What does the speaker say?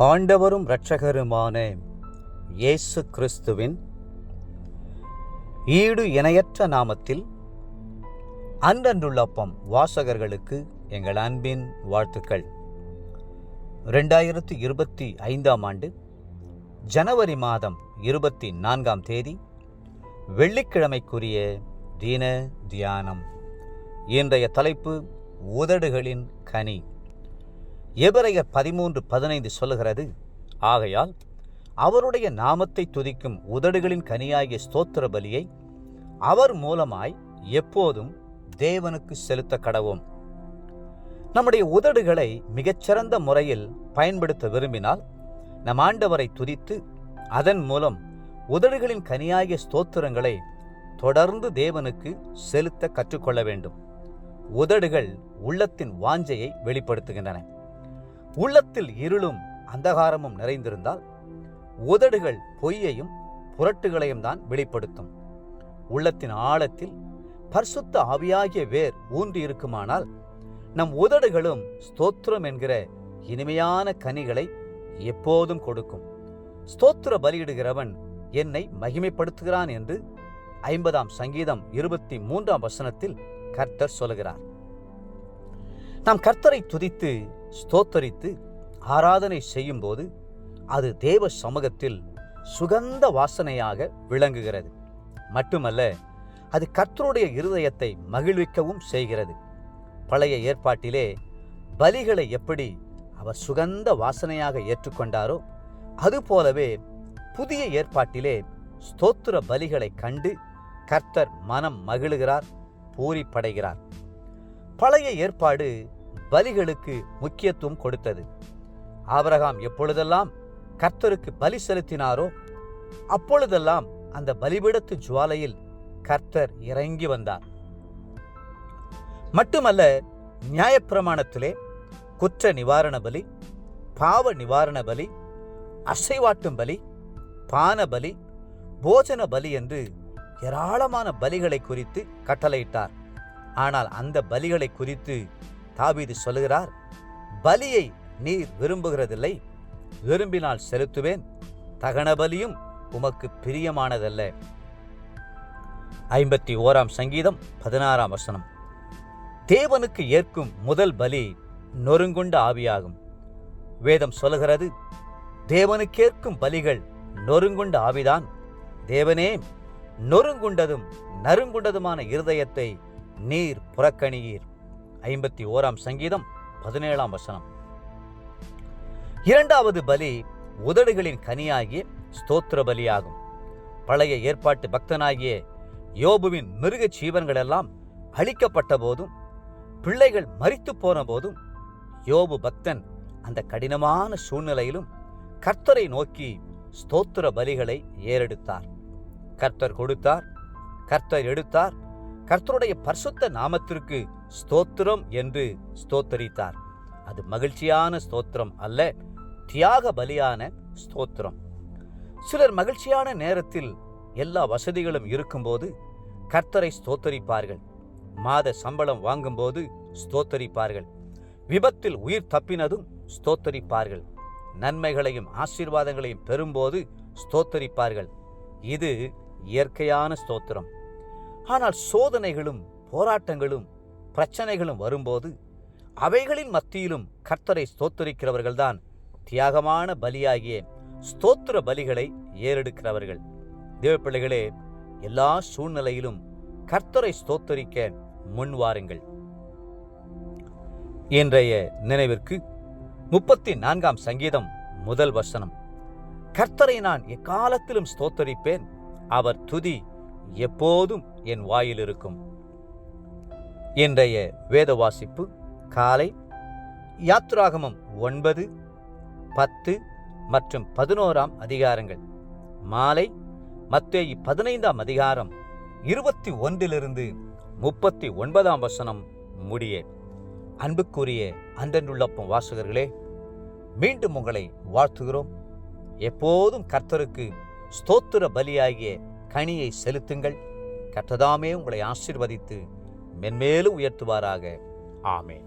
ஆண்டவரும் இரட்சகருமான இயேசு கிறிஸ்துவின் ஈடு இணையற்ற நாமத்தில் அன்றன்றுள்ளப்பம் வாசகர்களுக்கு எங்கள் அன்பின் வாழ்த்துக்கள். 2025 ஆண்டு ஜனவரி மாதம் 24 தேதி வெள்ளிக்கிழமைக்குரிய தின தியானம். இன்றைய தலைப்பு உதடுகளின் கனி. எபிரெயர் 13:15 சொல்லுகிறது, ஆகையால் அவருடைய நாமத்தை துதிக்கும் உதடுகளின் கனியாகிய ஸ்தோத்திர பலியை அவர் மூலமாய் எப்போதும் தேவனுக்கு செலுத்த கடவோம். நம்முடைய உதடுகளை மிகச்சிறந்த முறையில் பயன்படுத்த விரும்பினால் நம் ஆண்டவரை துதித்து அதன் மூலம் உதடுகளின் கனியாகிய ஸ்தோத்திரங்களை தொடர்ந்து தேவனுக்கு செலுத்த கற்றுக்கொள்ள வேண்டும். உதடுகள் உள்ளத்தின் வாஞ்சையை வெளிப்படுத்துகின்றன. உள்ளத்தில் இருளும் அந்தகாரமும் நிறைந்திருந்தால் உதடுகள் பொய்யையும் புரட்டுகளையும் தான் வெளிப்படுத்தும். உள்ளத்தின் ஆழத்தில் பரிசுத்த ஆவியாகிய வேர் ஊன்றி இருக்குமானால் நம் உதடுகளும் ஸ்தோத்திரம் என்கிற இனிமையான கனிகளை எப்போதும் கொடுக்கும். ஸ்தோத்திர பலியிடுகிறவன் என்னை மகிமைப்படுத்துகிறான் என்று 50 சங்கீதம் 23 கர்த்தர் சொல்லுகிறார். நாம் கர்த்தரை துதித்து ஸ்தோத்தரித்து ஆராதனை செய்யும் போது அது தேவ சமூகத்தில் சுகந்த வாசனையாக விளங்குகிறது. மட்டுமல்ல, அது கர்த்தருடைய இருதயத்தை மகிழ்விக்கவும் செய்கிறது. பழைய ஏற்பாட்டிலே பலிகளை எப்படி அவர் சுகந்த வாசனையாக ஏற்றுக்கொண்டாரோ அதுபோலவே புதிய ஏற்பாட்டிலே ஸ்தோத்திர பலிகளை கண்டு கர்த்தர் மனம் மகிழுகிறார், பூரிப்படைகிறார். பழைய ஏற்பாடு பலிகளுக்கு முக்கியத்துவம் கொடுத்தது. ஆபிரகாம் எப்பொழுதெல்லாம் கர்த்தருக்கு பலி செலுத்தினாரோ அப்பொழுதெல்லாம் அந்த பலிபீடத்து ஜுவாலையில் கர்த்தர் இறங்கி வந்தார். மட்டுமல்ல, நியாயப்பிரமாணத்திலே குற்ற நிவாரண பலி, பாவ நிவாரண பலி, அசைவாட்டும் பலி, பான பலி, போஜன பலி என்று ஏராளமான பலிகளை குறித்து கட்டளையிட்டார். ஆனால் அந்த பலிகளை குறித்து தாவீது சொல்லுகிறார், பலியை நீர் விரும்புகிறதில்லை, விரும்பினால் செலுத்துவேன், தகன பலியும் உமக்கு பிரியமானதல்ல. 51 சங்கீதம் 16 தேவனுக்கு ஏற்கும் முதல் பலி நொறுங்குண்ட ஆவியாகும். வேதம் சொல்லுகிறது, தேவனுக்கேற்கும் பலிகள் நொறுங்குண்ட ஆவிதான். தேவனே, நொறுங்குண்டதும் நறுங்குண்டதுமான இருதயத்தை நீர் புறக்கணியீர். 51 சங்கீதம் 17 இரண்டாவது பலி உதடுகளின் கனியாகிய ஸ்தோத்திர பலியாகும். பழைய ஏற்பாட்டு பக்தனாகிய யோபுவின் மிருக ஜீவன்களெல்லாம் அழிக்கப்பட்ட போதும் பிள்ளைகள் மரித்து போன போதும் யோபு பக்தன் அந்த கடினமான சூழ்நிலையிலும் கர்த்தரை நோக்கி ஸ்தோத்திர பலிகளை ஏறெடுத்தார். கர்த்தர் கொடுத்தார், கர்த்தர் எடுத்தார், கர்த்தருடைய பரிசுத்த நாமத்திற்கு ஸ்தோத்திரம் என்று ஸ்தோத்தரித்தார். அது மகிழ்ச்சியான ஸ்தோத்திரம் அல்ல, தியாக பலியான ஸ்தோத்திரம். சிலர் மகிழ்ச்சியான நேரத்தில் எல்லா வசதிகளும் இருக்கும்போது கர்த்தரை ஸ்தோத்தரிப்பார்கள். மாத சம்பளம் வாங்கும்போது ஸ்தோத்தரிப்பார்கள். விபத்தில் உயிர் தப்பினதும் ஸ்தோத்தரிப்பார்கள். நன்மைகளையும் ஆசீர்வாதங்களையும் பெறும்போது ஸ்தோத்தரிப்பார்கள். இது இயற்கையான ஸ்தோத்திரம். ஆனால் சோதனைகளும் போராட்டங்களும் பிரச்சனைகளும் வரும்போது அவைகளின் மத்தியிலும் கர்த்தரை ஸ்தோத்தரிக்கிறவர்கள்தான் தியாகமான பலியாகிய ஸ்தோத்திர பலிகளை ஏறெடுக்கிறவர்கள். தேவ பிள்ளைகளே, எல்லா சூழ்நிலையிலும் கர்த்தரை ஸ்தோத்தரிக்க முன்வாருங்கள். இன்றைய நினைவிற்கு 34 சங்கீதம் 1 கர்த்தரை நான் எக்காலத்திலும் ஸ்தோத்தரிப்பேன், அவர் துதி எப்போதும் என் வாயில் இருக்கும். இன்றைய வேத வாசிப்பு காலை யாத்ராகமம் 9, 10 மற்றும் 11 மாலை மத்தேயு 15 21 39 முடிய. அன்புக்குரிய அன்றன்றுள்ளப்பம் வாசகர்களே, மீண்டும் உங்களை வாழ்த்துகிறோம். எப்போதும் கர்த்தருக்கு ஸ்தோத்திர பலியாகிய கனியை செலுத்துங்கள். கர்த்ததாமே உங்களை ஆசீர்வதித்து மென்மேலும் உயர்த்துவாராக. ஆமென்.